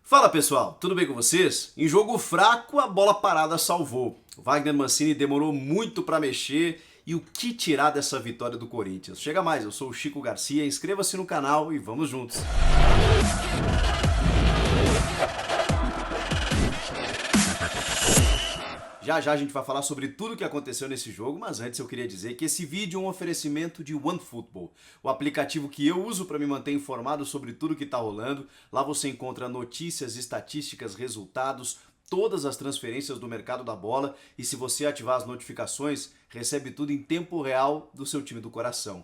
Fala pessoal, tudo bem com vocês? Em jogo fraco, a bola parada salvou. O Wagner Mancini demorou muito para mexer e o que tirar dessa vitória do Corinthians? Chega mais, eu sou o Chico Garcia, inscreva-se no canal e vamos juntos. Já já a gente vai falar sobre tudo o que aconteceu nesse jogo, mas antes eu queria dizer que esse vídeo é um oferecimento de OneFootball, o aplicativo que eu uso para me manter informado sobre tudo que está rolando. Lá você encontra notícias, estatísticas, resultados, todas as transferências do mercado da bola e se você ativar as notificações, recebe tudo em tempo real do seu time do coração.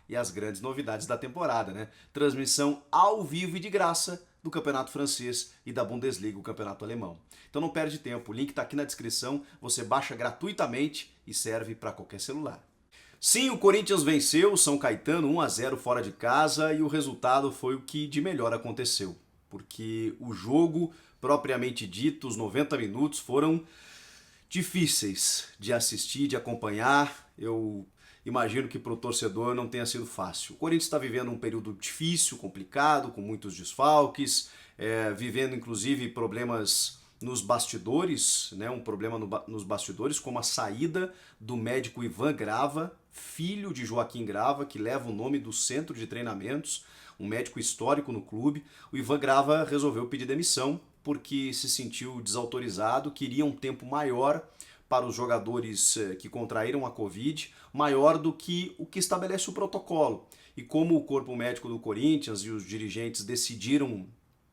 E as grandes novidades da temporada, né? Transmissão ao vivo e de graça do Campeonato Francês e da Bundesliga, o Campeonato Alemão. Então não perde tempo, o link está aqui na descrição, você baixa gratuitamente e serve para qualquer celular. Sim, o Corinthians venceu o São Caetano 1-0 fora de casa e o resultado foi o que de melhor aconteceu, porque o jogo propriamente dito, os 90 minutos foram difíceis de assistir, de acompanhar. Eu imagino que para o torcedor não tenha sido fácil. O Corinthians está vivendo um período difícil, complicado, com muitos desfalques, vivendo inclusive problemas nos bastidores, né? Um problema nos bastidores, como a saída do médico Ivan Grava, filho de Joaquim Grava, que leva o nome do centro de treinamentos, um médico histórico no clube. O Ivan Grava resolveu pedir demissão porque se sentiu desautorizado, queria um tempo maior para os jogadores que contraíram a Covid, maior do que o que estabelece o protocolo. E como o corpo médico do Corinthians e os dirigentes decidiram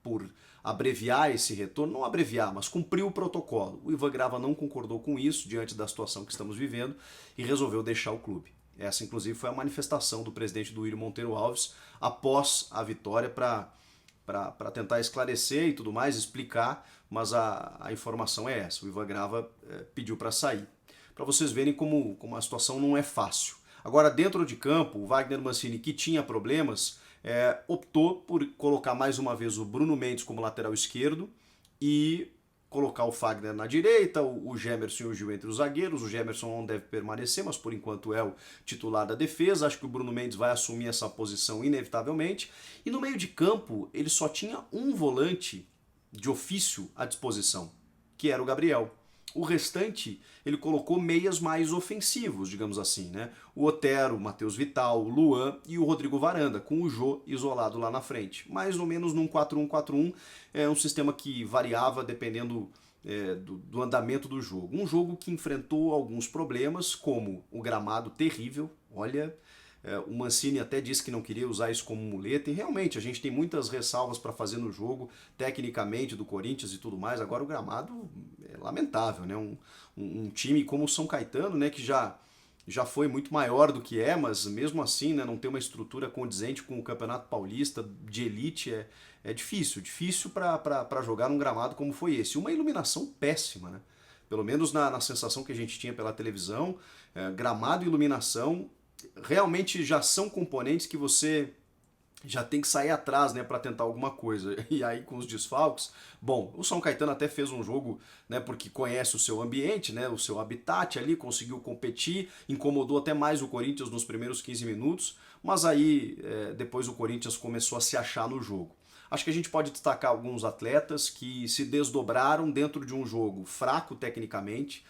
por abreviar esse retorno, não abreviar, mas cumprir o protocolo. O Ivan Grava não concordou com isso diante da situação que estamos vivendo e resolveu deixar o clube. Essa, inclusive, foi a manifestação do presidente Duílio Monteiro Alves após a vitória para tentar esclarecer e tudo mais, explicar, mas a informação é essa. O Ivan Grava pediu para sair. Para vocês verem como a situação não é fácil. Agora, dentro de campo, o Wagner Mancini, que tinha problemas, optou por colocar mais uma vez o Bruno Mendes como lateral esquerdo e colocar o Fagner na direita, o Gemerson e o Gil entre os zagueiros. O Gemerson não deve permanecer, mas por enquanto é o titular da defesa. Acho que o Bruno Mendes vai assumir essa posição inevitavelmente. E no meio de campo, ele só tinha um volante de ofício à disposição, que era o Gabriel. O restante, ele colocou meias mais ofensivos, digamos assim, né? O Otero, o Matheus Vital, o Luan e o Rodrigo Varanda, com o Jô isolado lá na frente. Mais ou menos num 4-1-4-1, um sistema que variava dependendo do andamento do jogo. Um jogo que enfrentou alguns problemas, como o gramado terrível. Olha, o Mancini até disse que não queria usar isso como muleta, e realmente a gente tem muitas ressalvas para fazer no jogo, tecnicamente, do Corinthians e tudo mais. Agora o gramado é lamentável, né? Um time como o São Caetano, né, que já foi muito maior do que mas mesmo assim, né, não ter uma estrutura condizente com o Campeonato Paulista de elite é difícil para jogar num gramado como foi esse. Uma iluminação péssima, né? Pelo menos na sensação que a gente tinha pela televisão, gramado e iluminação realmente já são componentes que você já tem que sair atrás, né, para tentar alguma coisa. E aí com os desfalques, bom, o São Caetano até fez um jogo, né, porque conhece o seu ambiente, né, o seu habitat ali, conseguiu competir, incomodou até mais o Corinthians nos primeiros 15 minutos, mas aí depois o Corinthians começou a se achar no jogo. Acho que a gente pode destacar alguns atletas que se desdobraram dentro de um jogo fraco tecnicamente,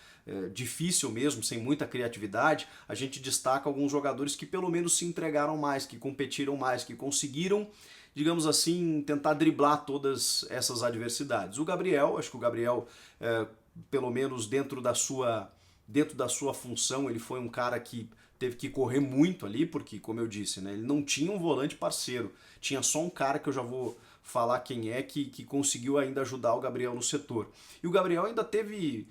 difícil mesmo, sem muita criatividade. A gente destaca alguns jogadores que pelo menos se entregaram mais, que competiram mais, que conseguiram, digamos assim, tentar driblar todas essas adversidades. O Gabriel, acho que o Gabriel, pelo menos dentro da sua função, ele foi um cara que teve que correr muito ali, porque, como eu disse, né, ele não tinha um volante parceiro, tinha só um cara que eu já vou falar quem é, que conseguiu ainda ajudar o Gabriel no setor. E o Gabriel ainda teve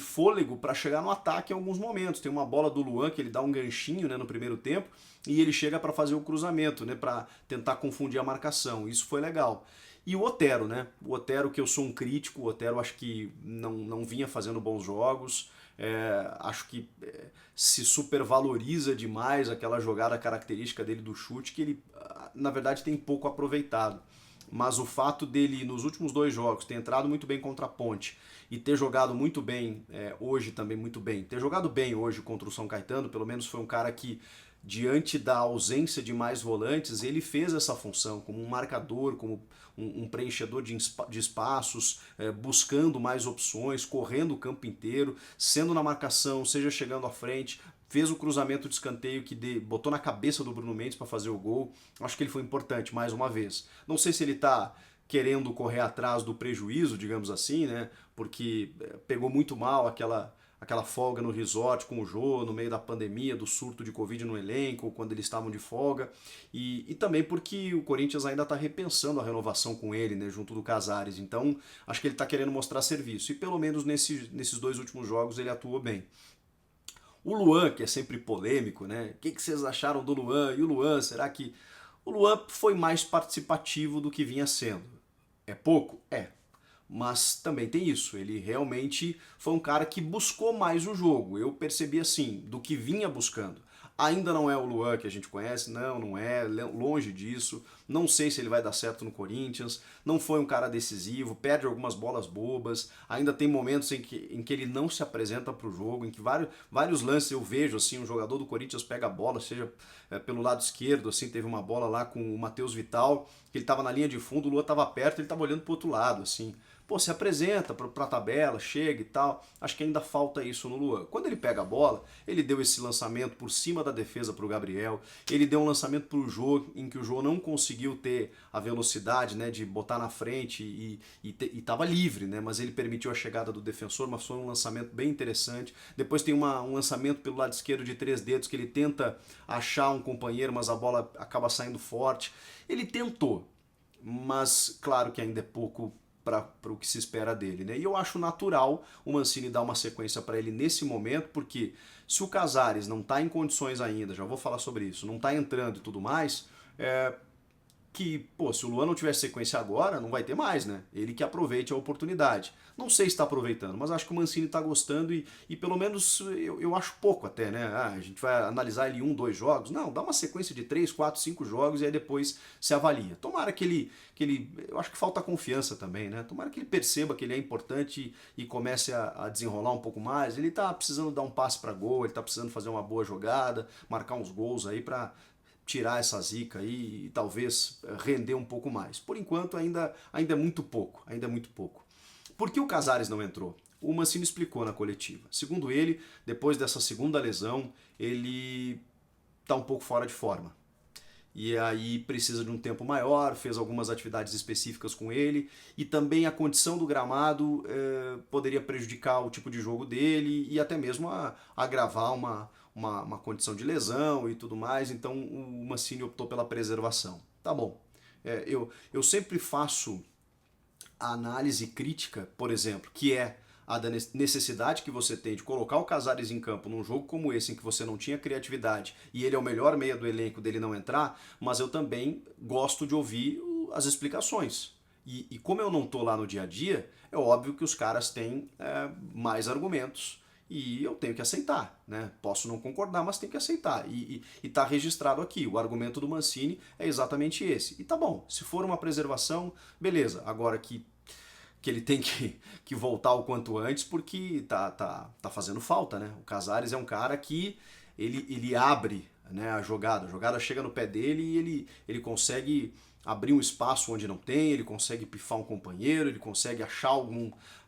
fôlego para chegar no ataque em alguns momentos. Tem uma bola do Luan que ele dá um ganchinho, né, no primeiro tempo, e ele chega para fazer o cruzamento, né, para tentar confundir a marcação. Isso foi legal. E o Otero, né? O Otero, que eu sou um crítico, o Otero acho que não vinha fazendo bons jogos. Acho que se supervaloriza demais aquela jogada característica dele do chute, que ele, na verdade, tem pouco aproveitado. Mas o fato dele, nos últimos 2 jogos, ter entrado muito bem contra a Ponte e ter jogado muito bem hoje também muito bem, ter jogado bem hoje contra o São Caetano, pelo menos foi um cara que diante da ausência de mais volantes, ele fez essa função como um marcador, como um preenchedor de espaços, buscando mais opções, correndo o campo inteiro, sendo na marcação, seja chegando à frente, fez o cruzamento de escanteio que botou na cabeça do Bruno Mendes para fazer o gol. Acho que ele foi importante mais uma vez. Não sei se ele está querendo correr atrás do prejuízo, digamos assim, né? Porque pegou muito mal aquela folga no resort com o Jô, no meio da pandemia, do surto de Covid no elenco, quando eles estavam de folga, e também porque o Corinthians ainda está repensando a renovação com ele, né, junto do Casares, então acho que ele está querendo mostrar serviço, e pelo menos nesses 2 últimos jogos ele atuou bem. O Luan, que é sempre polêmico, né? O que vocês acharam do Luan? E o Luan, será que... O Luan foi mais participativo do que vinha sendo. É pouco? É. Mas também tem isso, ele realmente foi um cara que buscou mais o jogo. Eu percebi assim, do que vinha buscando. Ainda não é o Luan que a gente conhece, não é, longe disso. Não sei se ele vai dar certo no Corinthians. Não foi um cara decisivo, perde algumas bolas bobas. Ainda tem momentos em que ele não se apresenta para o jogo, em que vários lances eu vejo assim, um jogador do Corinthians pega a bola, seja pelo lado esquerdo, assim, teve uma bola lá com o Matheus Vital, que ele estava na linha de fundo, o Luan estava perto, ele estava olhando para o outro lado, assim. Pô, se apresenta para a tabela, chega e tal. Acho que ainda falta isso no Luan. Quando ele pega a bola, ele deu esse lançamento por cima da defesa para o Gabriel, ele deu um lançamento para o Jô, em que o Jô não conseguiu ter a velocidade, né, de botar na frente e estava livre, né, mas ele permitiu a chegada do defensor, mas foi um lançamento bem interessante. Depois tem um lançamento pelo lado esquerdo de 3 dedos, que ele tenta achar um companheiro, mas a bola acaba saindo forte. Ele tentou, mas claro que ainda é pouco para o que se espera dele, né? E eu acho natural o Mancini dar uma sequência para ele nesse momento, porque se o Casares não está em condições ainda, já vou falar sobre isso, não está entrando e tudo mais, que, pô, se o Luan não tiver sequência agora, não vai ter mais, né? Ele que aproveite a oportunidade. Não sei se está aproveitando, mas acho que o Mancini está gostando e pelo menos eu acho pouco até, né? Ah, a gente vai analisar ele 1, 2 jogos. Não, dá uma sequência de 3, 4, 5 jogos e aí depois se avalia. Tomara eu acho que falta confiança também, né? Tomara que ele perceba que ele é importante e comece a desenrolar um pouco mais. Ele está precisando dar um passe para gol, ele está precisando fazer uma boa jogada, marcar uns gols aí para tirar essa zica aí e talvez render um pouco mais. Por enquanto ainda é muito pouco, ainda é muito pouco. Por que o Casares não entrou? O Mancini explicou na coletiva. Segundo ele, depois dessa segunda lesão, ele está um pouco fora de forma. E aí precisa de um tempo maior, fez algumas atividades específicas com ele, e também a condição do gramado poderia prejudicar o tipo de jogo dele e até mesmo agravar uma condição de lesão e tudo mais, então o Mancini optou pela preservação. Tá bom. Eu sempre faço a análise crítica, por exemplo, que é a da necessidade que você tem de colocar o Casares em campo num jogo como esse, em que você não tinha criatividade e ele é o melhor meia do elenco dele não entrar, mas eu também gosto de ouvir as explicações. E como eu não tô lá no dia a dia, é óbvio que os caras têm mais argumentos e eu tenho que aceitar, né? Posso não concordar, mas tenho que aceitar. E tá registrado aqui, o argumento do Mancini é exatamente esse. E tá bom, se for uma preservação, beleza. Agora que ele tem que voltar o quanto antes, porque tá fazendo falta, né? O Casares é um cara que ele abre, né, a jogada chega no pé dele e ele consegue abrir um espaço onde não tem, ele consegue pifar um companheiro, ele consegue achar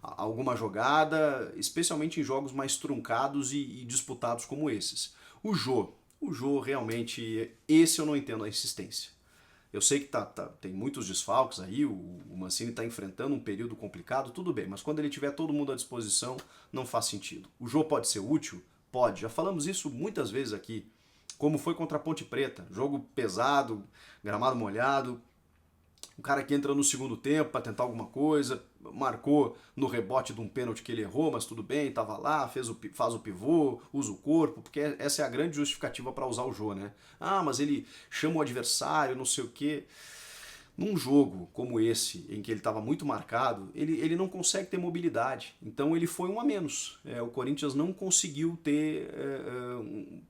alguma jogada, especialmente em jogos mais truncados e disputados como esses. O Jô realmente, esse eu não entendo a insistência. Eu sei que tem muitos desfalques aí, o Mancini está enfrentando um período complicado, tudo bem, mas quando ele tiver todo mundo à disposição, não faz sentido. O Jô pode ser útil? Pode, já falamos isso muitas vezes aqui, como foi contra a Ponte Preta, jogo pesado, gramado molhado, um cara que entra no segundo tempo para tentar alguma coisa, marcou no rebote de um pênalti que ele errou, mas tudo bem, estava lá, faz o pivô, usa o corpo, porque essa é a grande justificativa para usar o Jô, né? Ah, mas ele chama o adversário, não sei o quê. Num jogo como esse, em que ele estava muito marcado, ele não consegue ter mobilidade. Então ele foi um a menos. O Corinthians não conseguiu ter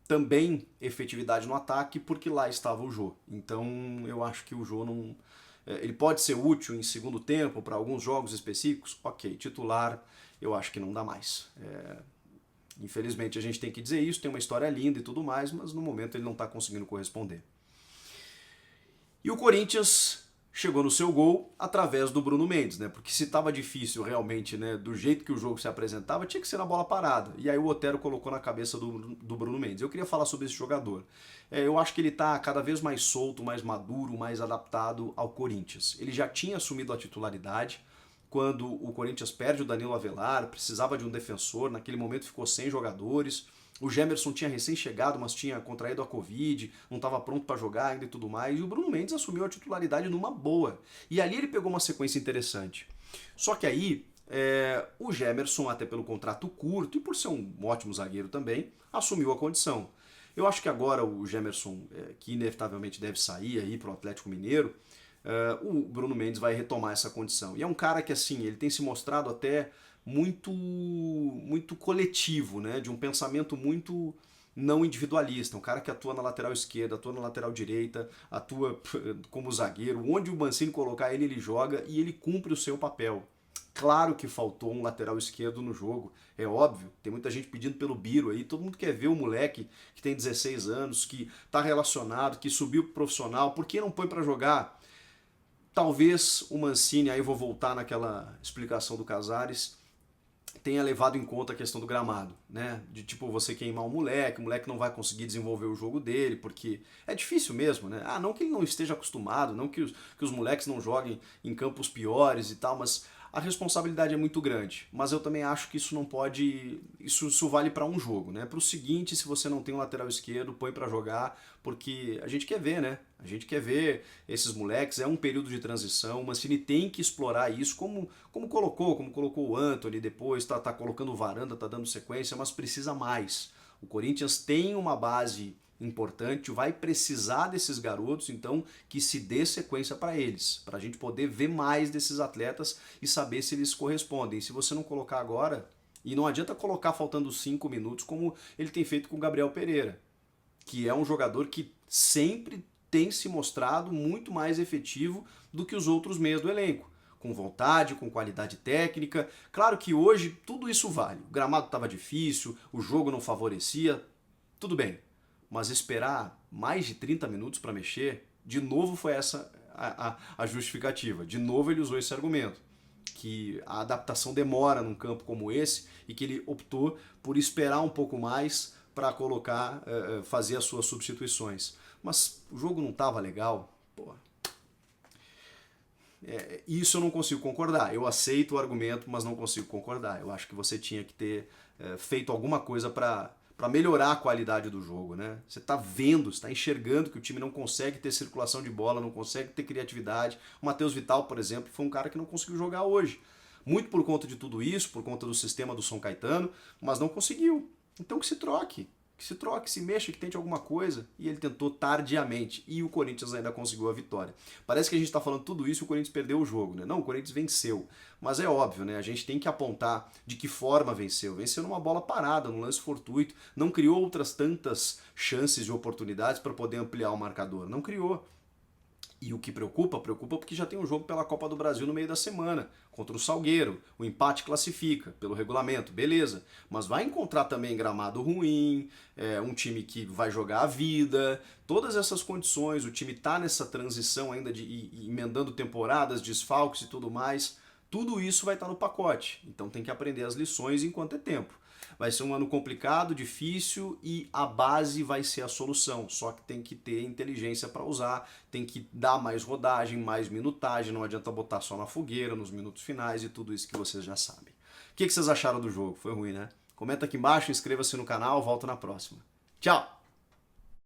também efetividade no ataque porque lá estava o Jô. Então eu acho que o Jô não... Ele pode ser útil em segundo tempo para alguns jogos específicos? Ok, titular eu acho que não dá mais. Infelizmente a gente tem que dizer isso, tem uma história linda e tudo mais, mas no momento ele não está conseguindo corresponder. E o Corinthians chegou no seu gol através do Bruno Mendes, né? Porque se estava difícil realmente, né, do jeito que o jogo se apresentava, tinha que ser na bola parada. E aí o Otero colocou na cabeça do Bruno Mendes. Eu queria falar sobre esse jogador. Eu acho que ele está cada vez mais solto, mais maduro, mais adaptado ao Corinthians. Ele já tinha assumido a titularidade quando o Corinthians perde o Danilo Avelar, precisava de um defensor, naquele momento ficou sem jogadores. O Gemerson tinha recém-chegado, mas tinha contraído a Covid, não estava pronto para jogar ainda e tudo mais. E o Bruno Mendes assumiu a titularidade numa boa. E ali ele pegou uma sequência interessante. Só que aí, o Gemerson, até pelo contrato curto e por ser um ótimo zagueiro também, assumiu a condição. Eu acho que agora o Gemerson, que inevitavelmente deve sair aí para o Atlético Mineiro, o Bruno Mendes vai retomar essa condição. E é um cara que, assim, ele tem se mostrado até muito coletivo, né? De um pensamento muito não individualista. Um cara que atua na lateral esquerda, atua na lateral direita, atua como zagueiro. Onde o Mancini colocar ele, ele joga e ele cumpre o seu papel. Claro que faltou um lateral esquerdo no jogo, é óbvio. Tem muita gente pedindo pelo Biro aí, todo mundo quer ver o moleque que tem 16 anos, que está relacionado, que subiu pro profissional, por que não põe para jogar? Talvez o Mancini, aí vou voltar naquela explicação do Casares, tenha levado em conta a questão do gramado, né? De tipo, você queimar o moleque não vai conseguir desenvolver o jogo dele, porque é difícil mesmo, né? Não que ele não esteja acostumado, não que os moleques não joguem em campos piores e tal, mas a responsabilidade é muito grande. Mas eu também acho que isso não pode... Isso vale para um jogo, né? Para o seguinte, se você não tem um lateral esquerdo, põe para jogar, porque a gente quer ver, né? A gente quer ver esses moleques, é um período de transição, o Mancini tem que explorar isso, como colocou o Antony depois, tá colocando o Varanda, tá dando sequência, mas precisa mais. O Corinthians tem uma base importante, vai precisar desses garotos, então que se dê sequência para eles, para a gente poder ver mais desses atletas e saber se eles correspondem. Se você não colocar agora, e não adianta colocar faltando 5 minutos, como ele tem feito com o Gabriel Pereira, que é um jogador que sempre tem se mostrado muito mais efetivo do que os outros meios do elenco. Com vontade, com qualidade técnica. Claro que hoje tudo isso vale. O gramado estava difícil, o jogo não favorecia, tudo bem. Mas esperar mais de 30 minutos para mexer, de novo foi essa a justificativa. De novo ele usou esse argumento, que a adaptação demora num campo como esse e que ele optou por esperar um pouco mais para colocar, fazer as suas substituições. Mas o jogo não estava legal, pô. Isso eu não consigo concordar. Eu aceito o argumento, mas não consigo concordar. Eu acho que você tinha que ter feito alguma coisa para melhorar a qualidade do jogo, né? Você está vendo, está enxergando que o time não consegue ter circulação de bola, não consegue ter criatividade. O Matheus Vital, por exemplo, foi um cara que não conseguiu jogar hoje. Muito por conta de tudo isso, por conta do sistema do São Caetano, mas não conseguiu. Então que se troque. Que se mexa, que tente alguma coisa. E ele tentou tardiamente. E o Corinthians ainda conseguiu a vitória. Parece que a gente está falando tudo isso e o Corinthians perdeu o jogo, né? Não, o Corinthians venceu. Mas é óbvio, né? A gente tem que apontar de que forma venceu. Venceu numa bola parada, num lance fortuito. Não criou outras tantas chances e oportunidades para poder ampliar o marcador. Não criou. E o que preocupa porque já tem um jogo pela Copa do Brasil no meio da semana, contra o Salgueiro. O empate classifica pelo regulamento, beleza. Mas vai encontrar também gramado ruim, um time que vai jogar a vida, todas essas condições, o time tá nessa transição ainda de emendando temporadas, desfalques e tudo mais. Tudo isso vai estar no pacote. Então tem que aprender as lições enquanto é tempo. Vai ser um ano complicado, difícil e a base vai ser a solução. Só que tem que ter inteligência para usar, tem que dar mais rodagem, mais minutagem. Não adianta botar só na fogueira, nos minutos finais e tudo isso que vocês já sabem. O que vocês acharam do jogo? Foi ruim, né? Comenta aqui embaixo, inscreva-se no canal, volto na próxima. Tchau!